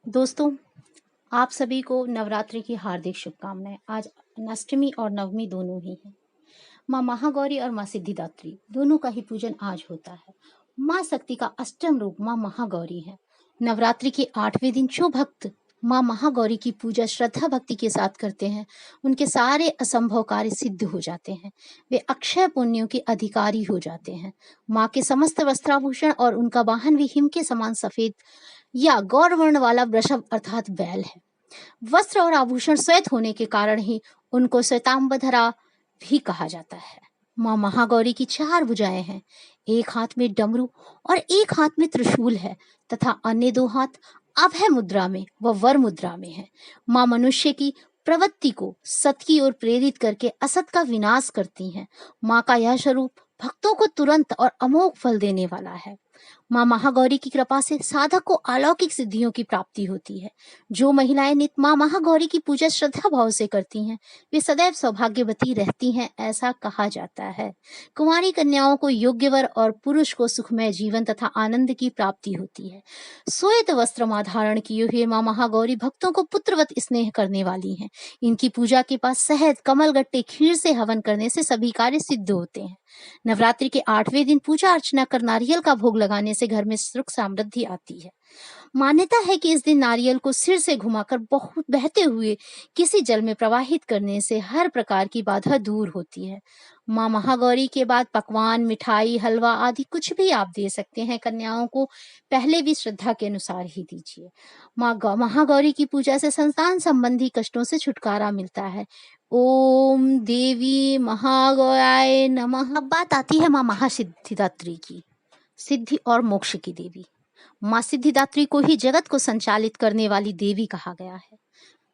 दोस्तों, आप सभी को नवरात्रि की हार्दिक शुभकामनाएं। आज अष्टमी और नवमी दोनों ही हैं। माँ महागौरी और माँ सिद्धिदात्री दोनों का ही पूजन आज होता है। माँ शक्ति का अष्टम रूप माँ महागौरी है। नवरात्रि के 8वें दिन जो भक्त माँ महागौरी की पूजा श्रद्धा भक्ति के साथ करते हैं, उनके सारे असंभव कार्य सिद्ध हो जाते हैं। वे अक्षय पुण्यों के अधिकारी हो जाते हैं। माँ के समस्त वस्त्राभूषण और उनका वाहन भी हिम के समान सफेद या गौरवर्ण वाला वृषभ अर्थात बैल है। वस्त्र और आभूषण श्वेत होने के कारण ही उनको श्वेतांबरधरा भी कहा जाता है। माँ महागौरी की 4 भुजाएं हैं। एक हाथ में डमरू और एक हाथ में त्रिशूल है तथा अन्य 2 हाथ अभय मुद्रा में व वर मुद्रा में है। माँ मनुष्य की प्रवृत्ति को सत की ओर प्रेरित करके असत का विनाश करती हैं। माँ का यह स्वरूप भक्तों को तुरंत और अमोघ फल देने वाला है। माँ महागौरी की कृपा से साधक को अलौकिक सिद्धियों की प्राप्ति होती है। जो महिलाएं नित्य माँ महागौरी की पूजा श्रद्धा भाव से करती हैं, वे सदैव सौभाग्यवती रहती हैं, ऐसा कहा जाता है। कुंवारी कन्याओं को योग्य वर और पुरुष को सुखमय जीवन तथा आनंद की प्राप्ति होती है। श्वेत वस्त्र माँ धारण किए हुए माँ महागौरी भक्तों को पुत्रवत स्नेह करने वाली हैं। इनकी पूजा के पास शहद, कमलगट्टे, खीर से हवन करने से सभी कार्य सिद्ध होते हैं। नवरात्रि के 8वें दिन पूजा अर्चना कर नारियल का भोग लगाने से घर में सुख समृद्धि आती है। मान्यता है कि इस दिन नारियल को सिर से घुमाकर बहुत बहते हुए किसी जल में प्रवाहित करने से हर प्रकार की बाधा दूर होती है। माँ महागौरी के बाद पकवान, मिठाई, हलवा आदि कुछ भी आप दे सकते हैं। कन्याओं को पहले भी श्रद्धा के अनुसार ही दीजिए। महागौरी की पूजा से संतान संबंधी कष्टों से छुटकारा मिलता है। ओम देवी महागौराय नमः। अब बात आती है माँ महासिद्धिदात्री की, सिद्धि और मोक्ष की देवी। माँ सिद्धिदात्री को ही जगत को संचालित करने वाली देवी कहा गया है।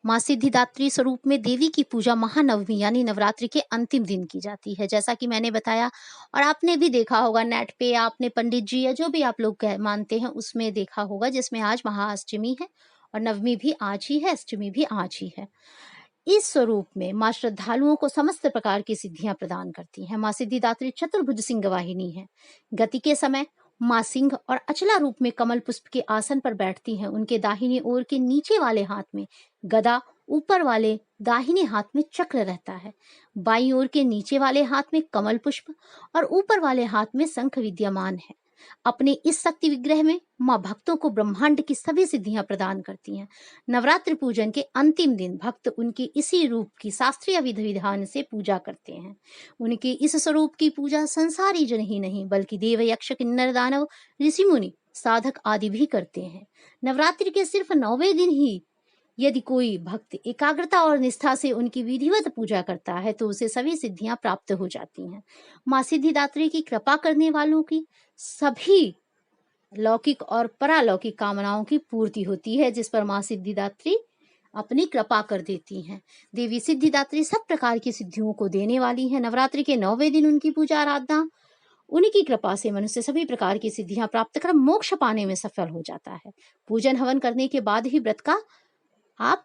माँ सिद्धिदात्री स्वरूप में देवी की पूजा महानवमी यानी नवरात्रि के अंतिम दिन की जाती है, जैसा कि मैंने बताया। और आपने भी देखा होगा नेट पे, आपने पंडित जी या जो भी आप लोग मानते हैं उसमें देखा होगा, जिसमें आज महाअष्टमी है और नवमी भी आज ही है, अष्टमी भी आज ही है। इस स्वरूप में माँ श्रद्धालुओं को समस्त प्रकार की सिद्धियां प्रदान करती हैं। माँ सिद्धिदात्री चतुर्भुज सिंह वाहिनी है। गति के समय माँ सिंह और अचला रूप में कमल पुष्प के आसन पर बैठती हैं। उनके दाहिनी ओर के नीचे वाले हाथ में गदा, ऊपर वाले दाहिने हाथ में चक्र रहता है। बाईं ओर के नीचे वाले हाथ में कमल पुष्प और ऊपर वाले हाथ में शंख विद्यमान है। अपने इस शक्ति विग्रह में माँ भक्तों को ब्रह्मांड की सभी सिद्धियां प्रदान करती हैं। नवरात्रि पूजन के अंतिम दिन भक्त उनके इसी रूप की शास्त्रीय विधि विधान से पूजा करते हैं। उनके इस स्वरूप की पूजा संसारी जन ही नहीं बल्कि देव, यक्ष, किन्नर, दानव, ऋषि मुनि, साधक आदि भी करते हैं। नवरात्रि के सिर्फ 9वें दिन ही यदि कोई भक्त एकाग्रता और निष्ठा से उनकी विधिवत पूजा करता है तो उसे सभी सिद्धियां प्राप्त हो जाती हैं। माँ सिद्धिदात्री की कृपा करने वालों की सभी लौकिक और परालौकिक कामनाओं की पूर्ति होती है, जिस पर माँ सिद्धिदात्री अपनी कृपा कर देती हैं। देवी सिद्धिदात्री सब प्रकार की सिद्धियों को देने वाली है। नवरात्रि के 9वें दिन उनकी पूजा आराधना, उनकी कृपा से मनुष्य सभी प्रकार की सिद्धियां प्राप्त कर मोक्ष पाने में सफल हो जाता है। पूजन हवन करने के बाद ही व्रत का आप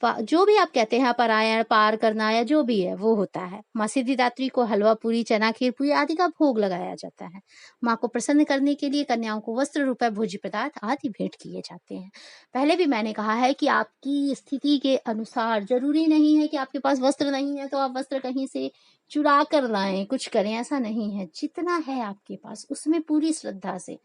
जो भी आप कहते हैं पारायण, पार करना या जो भी है वो होता है। माँ सिद्धिदात्री को हलवा पूरी, चना खीर पूरी आदि का भोग लगाया जाता है। माँ को प्रसन्न करने के लिए कन्याओं को वस्त्र, रुपए, भोज्य पदार्थ आदि भेंट किए जाते हैं। पहले भी मैंने कहा है कि आपकी स्थिति के अनुसार जरूरी नहीं है कि आपके पास वस्त्र नहीं है तो आप वस्त्र कहीं से चुरा कर लाएं, कुछ करें, ऐसा नहीं है। जितना है आपके पास उसमें पूरी श्रद्धा से,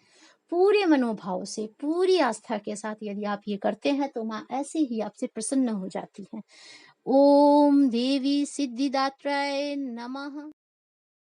पूरे मनोभाव से, पूरी आस्था के साथ यदि आप ये करते हैं तो माँ ऐसे ही आपसे प्रसन्न हो जाती है। ओम देवी सिद्धिदात्राय नमः।